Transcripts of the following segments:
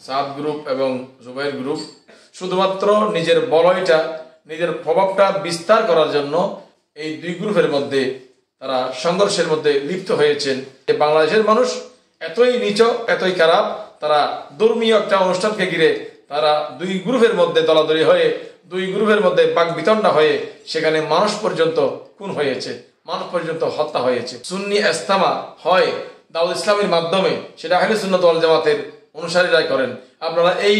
সাদ group এবং Jubair group শুধুমাত্র নিজের বলয়টা, নিজের প্রভাবটা বিস্তার করার জন্য এই দুই গ্রুপের মধ্যে তারা সংঘর্ষের মধ্যে লিপ্ত হয়েছেন। বাংলাদেশের মানুষ এতই নীচ, এতই খারাপ, তারা ধর্মীয় একটা অনুষ্ঠানকে ঘিরে তারা দুই গ্রুপের মধ্যে দলাদলি হয়ে, দুই গ্রুপের মধ্যে বাকবিতণ্ডা হয়ে সেখানে মানুষ পর্যন্ত খুন হয়েছে, মানুষ পর্যন্ত হত্যা হয়েছে। সুন্নি ইজতেমা হয় দাউদ ইসলামের মাধ্যমে, সেটা আহলে সুন্নাত ওয়াল জামাতের অনুসারীরাই করেন। আপনারা এই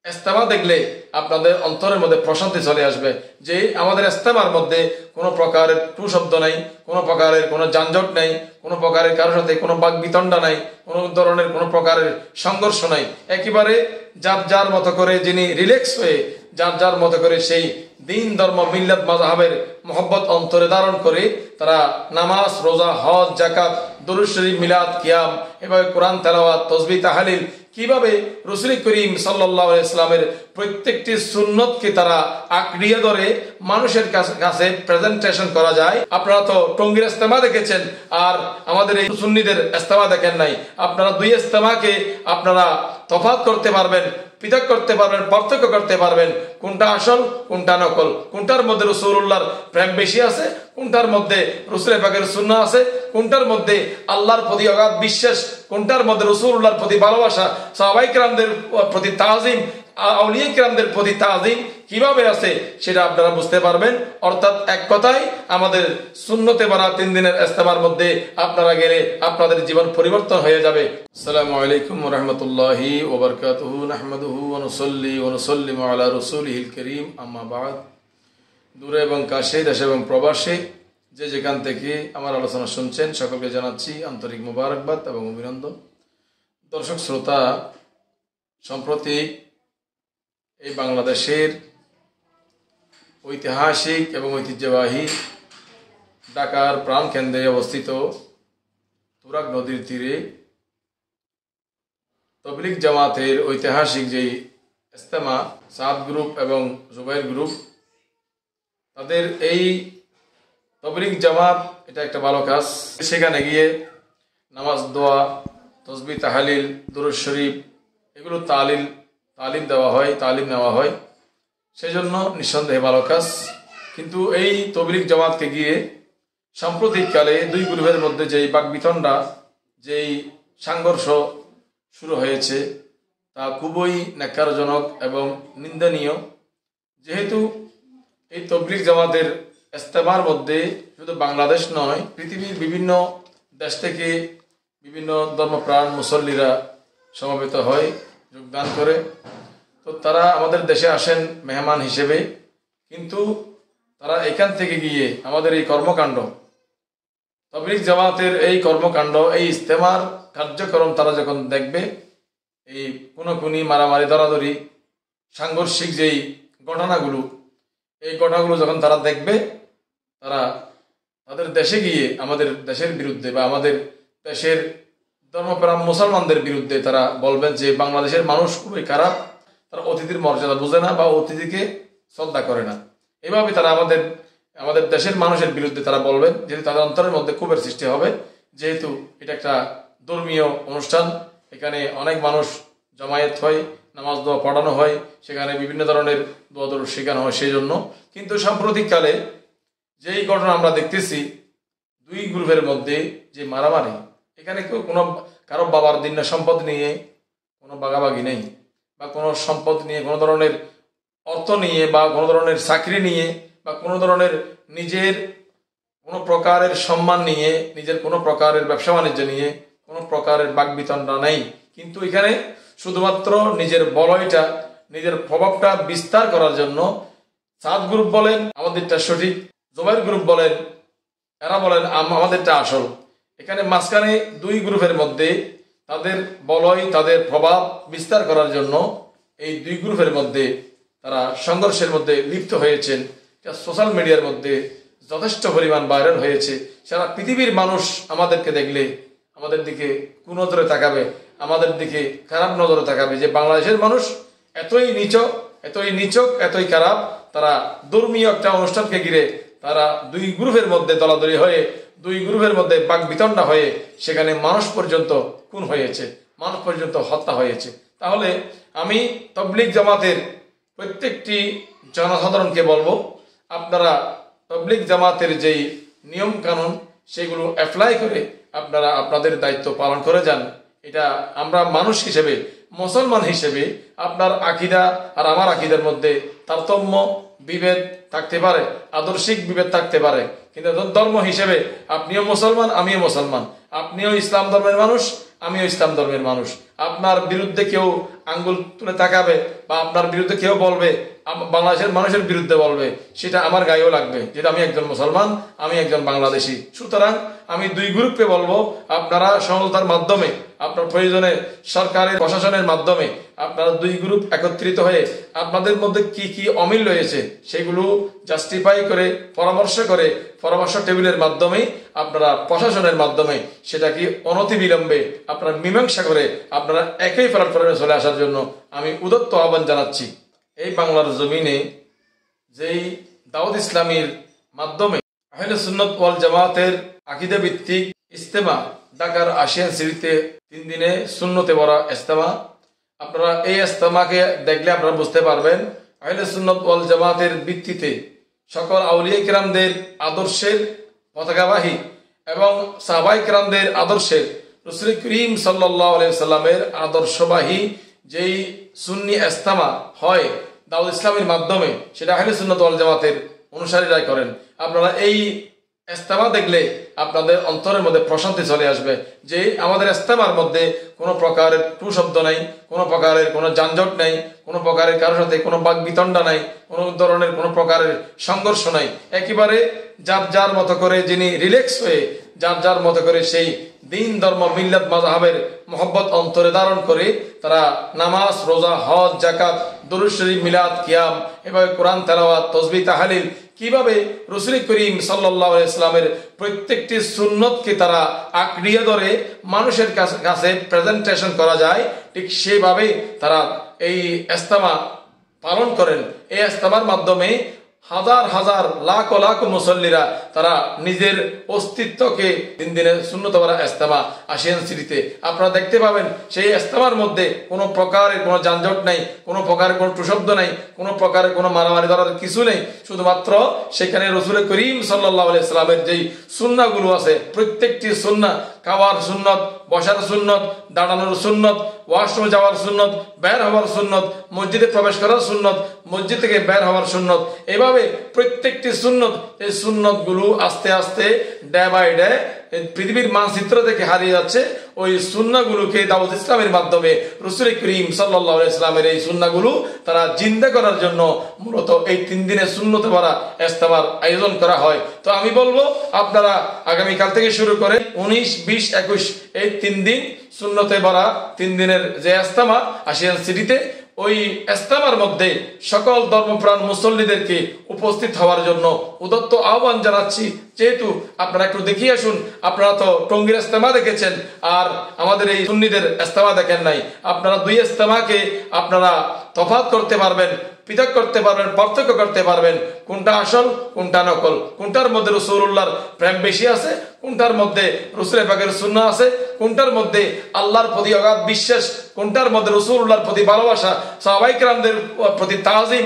ইজতেমা দেখলে আপনাদের অন্তরের মধ্যে প্রশান্তি চলে আসবে যে আমাদের ইজতেমার মধ্যে কোনো প্রকারের টু শব্দ নাই, কোনো প্রকারের কোনো যানজট নাই, কোনো প্রকারের কারোর সাথে কোনো বাকবিতণ্ডা নাই, কোনো ধরনের কোনো প্রকারের সংঘর্ষ নাই। একেবারে যার যার মতো করে যিনি রিল্যাক্স হয়ে যার যার মতো করে সেই দিন ধর্ম মিল্লাত মাযহাবের মহব্বত অন্তরে ধারণ করে তারা নামাজ, রোজা, হজ, যাকাত, দুরূদ শরীফ, মিলাদ, কিয়াম, এভাবে কোরআন তেলাওয়াত, তাসবিহ, তাহলিল, কিভাবে রাসূল করিম সাল্লাল্লাহু আলাইহি ওয়াসাল্লামের প্রত্যেকটি সুন্নতকে তারা আঁকড়িয়ে ধরে মানুষের কাছে প্রেজেন্টেশন করা যায়। আপনারা তো টঙ্গীর ইজতেমা দেখেছেন, আর আমাদের এই সুন্নিদের ইজতেমা দেখেন নাই। আপনারা দুই ইজতেমাকে আপনারা তফাৎ করতে পারবেন, পৃথক করতে পারবেন, পার্থক্য করতে পারবেন, কোনটা আসল কোনটা নকল, কোনটার মধ্যে রাসূলুল্লাহর প্রেম বেশি আছে, কোনটার মধ্যে রাসূল পাকের সুন্নাহ আছে, কোনটার মধ্যে আল্লাহর প্রতি অগাধ বিশ্বাস, কোনটার মধ্যে রাসূলুল্লাহর প্রতি ভালোবাসা, সাহাবায়ে কেরামদের প্রতি তাজিম, আউলিয়া কেরামদের প্রতি তাজিম কিভাবে আছে সেটা আপনারা বুঝতে পারবেন। অর্থাৎ এক কথায় আমাদের সুন্নতে ভরা 3 দিনের ইজতেমার মধ্যে আপনারা গেলে আপনাদের জীবন পরিবর্তন হয়ে যাবে। আসসালামু আলাইকুম ওয়া রাহমাতুল্লাহি ওয়া বারাকাতুহু, নাহমাদুহু ওয়া নুসাল্লি ওয়া নুসাল্লিমু আলা রাসূলিহিল কারীম, আম্মা বা'দ। দূরে এবং কাছে, দেশে এবং প্রবাসে যে যেখান থেকে আমার আলোচনা শুনছেন সকলকে জানাচ্ছি আন্তরিক মোবারকবাদ এবং অভিনন্দন। দর্শক শ্রোতা, সম্প্রতি এই বাংলাদেশের ঐতিহাসিক এবং ঐতিহ্যবাহী ঢাকার প্রাণকেন্দ্রে অবস্থিত তুরাগ নদীর তীরে তবলিগ জামাতের ঐতিহাসিক যেই ইজতেমা, সাদ গ্রুপ এবং জুবাইর গ্রুপ, তাদের এই তবলিগ জামাত, এটা একটা ভালো কাজ। সেখানে গিয়ে নামাজ, দোয়া, তাসবিহ, তাহলিল, দুরূদ শরীফ, এগুলো তালিম দেওয়া হয়, তালিম নেওয়া হয়, সেজন্য নিঃসন্দেহে ভালো কাজ। কিন্তু এই তবলিগ জামাতকে গিয়ে সাম্প্রতিককালে দুই গ্রুপের মধ্যে যেই বাকবিতণ্ডা, যেই সংঘর্ষ শুরু হয়েছে তা খুবই ন্যাক্কারজনক এবং নিন্দনীয়। যেহেতু এই তবলিগ জামাতের ইজতেমার মধ্যে শুধু বাংলাদেশ নয়, পৃথিবীর বিভিন্ন দেশ থেকে বিভিন্ন ধর্মপ্রাণ মুসল্লিরা সমবেত হয়, যোগদান করে। তো তারা আমাদের দেশে আসেন মেহমান হিসেবে, কিন্তু তারা এখান থেকে গিয়ে আমাদের এই কর্মকাণ্ড, তবলিগ জামাতের এই কর্মকাণ্ড, এই ইজতেমার কার্যক্রম তারা যখন দেখবে, এই খুনোখুনি, মারামারি, ধরাধরি, সাংঘর্ষিক যেই ঘটনাগুলো, এই ঘটনাগুলো যখন তারা দেখবে, তারা তাদের দেশে গিয়ে আমাদের দেশের বিরুদ্ধে বা আমাদের দেশের ধর্মপ্রাণ মুসলমানদের বিরুদ্ধে তারা বলবেন যে বাংলাদেশের মানুষ খুবই খারাপ, তারা অতিথির মর্যাদা বোঝে না বা অতিথিকে শ্রদ্ধা করে না। এভাবে তারা আমাদের দেশের মানুষের বিরুদ্ধে তারা বলবেন, যেহেতু তাদের অন্তরের মধ্যে ক্ষোভের সৃষ্টি হবে। যেহেতু এটা একটা ধর্মীয় অনুষ্ঠান, এখানে অনেক মানুষ জমায়েত হয়, নামাজ দোয়া পড়ানো হয়, সেখানে বিভিন্ন ধরনের দোয়া দরুদ শেখানো হয়, সেই জন্য। কিন্তু সাম্প্রতিককালে যেই ঘটনা আমরা দেখতেছি, দুই গ্রুপের মধ্যে যে মারামারি, এখানে কেউ কারো বাবার দিন সম্পদ নিয়ে কোনো বাগাবাগি নেই, বা কোনো সম্পদ নিয়ে, কোনো ধরনের অর্থ নিয়ে, বা কোনো ধরনের চাকরি নিয়ে, বা কোনো ধরনের নিজের কোনো প্রকারের সম্মান নিয়ে, নিজের কোনো প্রকারের ব্যবসা বাণিজ্য নিয়ে কোনো প্রকারের বাকবিতণ্ডা নেই। কিন্তু এখানে শুধুমাত্র নিজের বলয়টা, নিজের প্রভাবটা বিস্তার করার জন্য সাদ গ্রুপ বলেন আমাদেরটা সঠিক, জুবাইর গ্রুপ বলেন এরা বলেন আমাদেরটা আসল। এখানে মাঝখানে দুই গ্রুপের মধ্যে তাদের বলয়, তাদের প্রভাব বিস্তার করার জন্য এই দুই গ্রুপের মধ্যে তারা সংঘর্ষের মধ্যে লিপ্ত হয়েছেন। সোশ্যাল মিডিয়ার মধ্যে যথেষ্ট পরিমাণ ভাইরাল হয়েছে। সারা পৃথিবীর মানুষ আমাদেরকে দেখলে আমাদের দিকে কুনজরে তাকাবে, আমাদের দিকে খারাপ নজরে তাকাবে যে বাংলাদেশের মানুষ এতই নিচক, এতই খারাপ, তারা ধর্মীয় একটা অনুষ্ঠানকে ঘিরে তারা দুই গ্রুপের মধ্যে দলাদলি হয়ে, দুই গ্রুপের মধ্যে বাকবিতণ্ডা হয়ে সেখানে মানুষ পর্যন্ত খুন হয়েছে, মানুষ পর্যন্ত হত্যা হয়েছে। তাহলে আমি তবলিগ জামাতের প্রত্যেকটি জনসাধারণকে বলবো, আপনারা তবলিগ জামাতের যেই নিয়ম কানুন সেগুলো অ্যাপ্লাই করে আপনারা আপনাদের দায়িত্ব পালন করে যান। এটা আমরা মানুষ হিসেবে, মুসলমান হিসেবে আপনার আকিদা আর আমার আকিদার মধ্যে তারতম্য বিভেদ থাকতে পারে, আদর্শিক বিভেদ থাকতে পারে, কিন্তু ধর্ম হিসেবে আপনিও মুসলমান, আমিও মুসলমান, আপনিও ইসলাম ধর্মের মানুষ, আমিও ইসলাম ধর্মের মানুষ। আপনার বিরুদ্ধে কেউ আঙ্গুল তুলে তাকাবে বা আপনার বিরুদ্ধে কেউ বলবে, বাংলাদেশের মানুষের বিরুদ্ধে বলবে, সেটা আমার গায়েও লাগবে, যেটা আমি একজন মুসলমান, আমি একজন বাংলাদেশি। সুতরাং আমি দুই গ্রুপকে বলবো, আপনারা সমঝোতার মাধ্যমে, আপনার প্রয়োজনে সরকারের প্রশাসনের মাধ্যমে আপনারা দুই গ্রুপ একত্রিত হয়ে আপনাদের মধ্যে কি কি অমিল রয়েছে সেগুলো জাস্টিফাই করে পরামর্শ টেবিলের মাধ্যমে আপনারা প্রশাসনের মাধ্যমে সেটা কি অনতিবিলম্বে আপনারা মীমাংসা করে আপনারা একই প্ল্যাটফর্মে চলে আসার জন্য আমি উদাত্ত আহ্বান জানাচ্ছি। এই বাংলার জমিনে যেই দাউদ ইসলামীর মাধ্যমে আহলে সুন্নাত ওয়াল জামাতের আকীদা ভিত্তিক ইজতেমা ঢাকার আশিয়ান সিটিতে 3 দিনে সুন্নতে ভরা ইজতেমা, আপনারা এই ইজতেমাকে দেখলে আপনারা বুঝতে পারবেন আহলে সুন্নাত ওয়াল জামাতের ভিত্তিতে সকল আউলিয়া কিরামদের আদর্শের পতাকাবাহী এবং সাহাবায়ে কিরামদের আদর্শের, রাসূল করিম সাল্লাল্লাহু আলাইহি সাল্লামের আদর্শবাহী যেই সুন্নি ইজতেমা হয় দাউদ ইসলামের মাধ্যমে, সেটা আহলে সুন্নাত ওয়াল জামাতের অনুসারীরাই করেন। আপনারা এই ইজতেমা দেখলে আপনাদের অন্তরের মধ্যে প্রশান্তি চলে আসবে যে আমাদের ইজতেমার মধ্যে কোনো প্রকারের টু শব্দ নাই, কোনো প্রকারের কোনো যানজট নাই, কোনো প্রকারের কারোর সাথে কোনো বাকবিতণ্ডা নাই, কোনো ধরনের কোনো প্রকারের সংঘর্ষ নাই। একেবারে যার যার মতো করে যিনি রিল্যাক্স হয়ে যার যার মতো করে সেই দিন ধর্ম মিল্লাত মাযহাবের মহব্বত অন্তরে ধারণ করে তারা নামাজ, রোজা, হজ, যাকাত, দুরূদ শরীফ, মিলাদ, কিয়াম, এভাবে কোরআন তেলাওয়াত, তাসবিহ, তাহলিল, কিভাবে রাসূল করিম সাল্লাল্লাহু আলাইহি সাল্লামের প্রত্যেকটি সুন্নতকে তারা আঁকড়িয়ে ধরে মানুষের কাছে প্রেজেন্টেশন করা যায়, ঠিক সেভাবে তারা এই ইজতেমা পালন করেন। এই ইজতেমার মাধ্যমে হাজার হাজার লাখ লাখ মুসল্লিরা তারা নিজের অস্তিত্বকে 3 দিনের সুন্নত ভরা ইজতেমা আশিয়ান সিটিতে আপনারা দেখতে পাবেন। সেই ইজতেমার মধ্যে কোনো প্রকারের কোনো যানজট নাই, কোনো প্রকারের কোনো টুশব্দ নাই, কোনো প্রকারের কোনো মারামারি ধরার কিছু নেই। শুধুমাত্র সেখানে রাসূল করিম সাল্লাল্লাহু আলাইহি সাল্লামের যেই সুন্নাহগুলো আছে, প্রত্যেকটি সুন্নাহ, খাওয়ার সুন্নত, বসার সুন্নত, দাঁড়ানোর সুন্নত, ওয়াশরুমে যাওয়ার সুন্নত, বের হওয়ার সুন্নত, মসজিদে প্রবেশ করার সুন্নত, মসজিদ থেকে বের হওয়ার সুন্নত, এভাবে প্রত্যেকটি সুন্নত, এই সুন্নতগুলো আস্তে আস্তে ডে বাই ডে পৃথিবীর মানচিত্র থেকে হারিয়ে যাচ্ছে। ওই সুন্নাহগুলোকে দাউদ ইসলামের মাধ্যমে রাসূল করিম সাল্লাল্লাহু আলাইহি সাল্লামের এই সুন্নাহগুলো তারা জিন্দা করার জন্য মূলত এই 3 দিনের সুন্নতে ভরা ইজতেমার আয়োজন করা হয়। তো আমি বলবো আপনারা আগামীকাল থেকে শুরু করে 19, 20, 21 এই 3 দিন সুন্নতে ভরা 3 দিনের যে ইজতেমা আশিয়ান সিটিতে, ওই ইজতেমার মধ্যে সকল ধর্মপ্রাণ মুসল্লিদেরকে উপস্থিত হওয়ার জন্য উদাত্ত আহ্বান জানাচ্ছি। যেহেতু আপনারা একটু দেখিয়ে আসুন, আপনারা তো টঙ্গীর ইজতেমা দেখেছেন আর আমাদের এই সুন্নিদের ইজতেমা দেখেন নাই। আপনারা দুই ইজতেমাকে আপনারা তফাৎ করতে পারবেন, পৃথক করতে পারবেন, পার্থক্য করতে পারবেন, কোনটা আসল কোনটা নকল, কোনটার মধ্যে রাসূলুল্লাহর প্রেম বেশি আছে, কোনটার মধ্যে রাসূল পাকের সুন্নাহ আছে, কোনটার মধ্যে আল্লাহর প্রতি অগাধ বিশ্বাস, কোনটার মধ্যে রাসূলুল্লাহর প্রতি ভালোবাসা, সাহাবায়ে কিরামদের প্রতি তাজিম,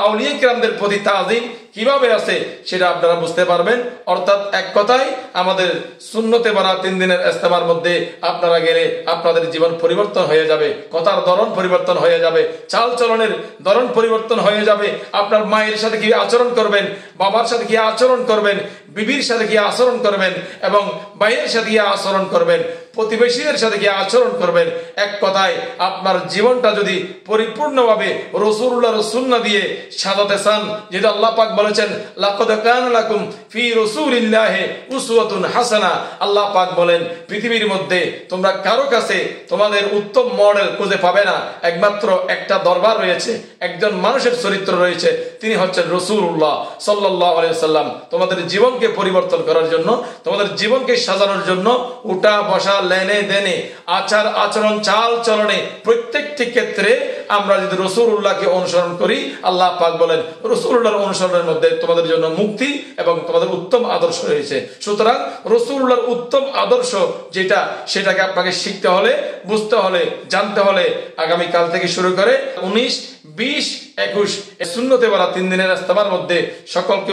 আউলিয়া কিরামদের প্রতি তাজিম কিভাবে আছে সেটা আপনারা বুঝতে পারবেন। অর্থাৎ এক কথায় আমাদের সুন্নতে ভরা 3 দিনের ইজতেমার মধ্যে আপনারা গেলে আপনাদের জীবন পরিবর্তন হয়ে যাবে, কথার ধরন পরিবর্তন হয়ে যাবে, চাল চলনের ধরন পরিবর্তন হয়ে যাবে। আপনার মায়ের সাথে কি আচরণ করবেন, বাবার সাথে কি আচরণ করবেন, বিবির সাথে কি আচরণ করবেন এবং ভাইয়ের সাথে কি আচরণ করবেন, প্রতিবেশীদের সাথে কি আচরণ করবেন, এক কথায় আপনার জীবনটা যদি পরিপূর্ণভাবে রাসূলুল্লাহর সুন্নাহ দিয়ে সাজাতে চান, যেটা আল্লাহ পাক বলেছেন লাকাদ কানা লাকুম ফি রাসূলিল্লাহি উসওয়াতুন হাসানাহ, আল্লাহ পাক বলেন পৃথিবীর মধ্যে তোমরা কারো কাছে তোমাদের উত্তম মডেল খুঁজে পাবে না, একমাত্র একটা দরবার রয়েছে, একজন মানুষের চরিত্র রয়েছে, তিনি হচ্ছেন রাসূলুল্লাহ সাল্লাল্লাহু আলাইহি ওয়াসাল্লাম। তোমাদের জীবনকে পরিবর্তন করার জন্য, তোমাদের জীবনকে সাজানোর জন্য উঠা বসা, লেনে দেনে, আচার আচরণ, চাল চলনে প্রত্যেকটি ক্ষেত্রে আমরা যদি রাসূলুল্লাহকে অনুসরণ করি, আল্লাহ পাক বলেন রাসূলুল্লাহর অনুসরণের মধ্যে তোমাদের জন্য মুক্তি এবং তোমাদের উত্তম আদর্শ রয়েছে। সুতরাং রাসূলুল্লাহর উত্তম আদর্শ যেটা, সেটাকে আপনাকে শিখতে হলে, বুঝতে হলে, জানতে হলে আগামীকাল থেকে শুরু করে 19, 20, 21 সুন্নতে বলা 3 দিনের ইজতেমার মধ্যে সকলকে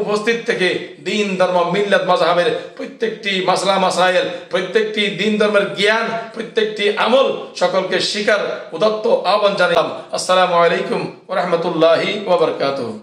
উপস্থিত থেকে দ্বীন ধর্ম মিল্লাত মাযহাবের প্রত্যেকটি মাসলা মাসাইল, প্রত্যেকটি দ্বীন ধর্মের জ্ঞান, প্রত্যেকটি আমল সকলকে শিখার উদাত্ত আহ্বান জানালাম। আসসালামু আলাইকুম ওয়া রাহমাতুল্লাহি ওয়া বারাকাতুহু।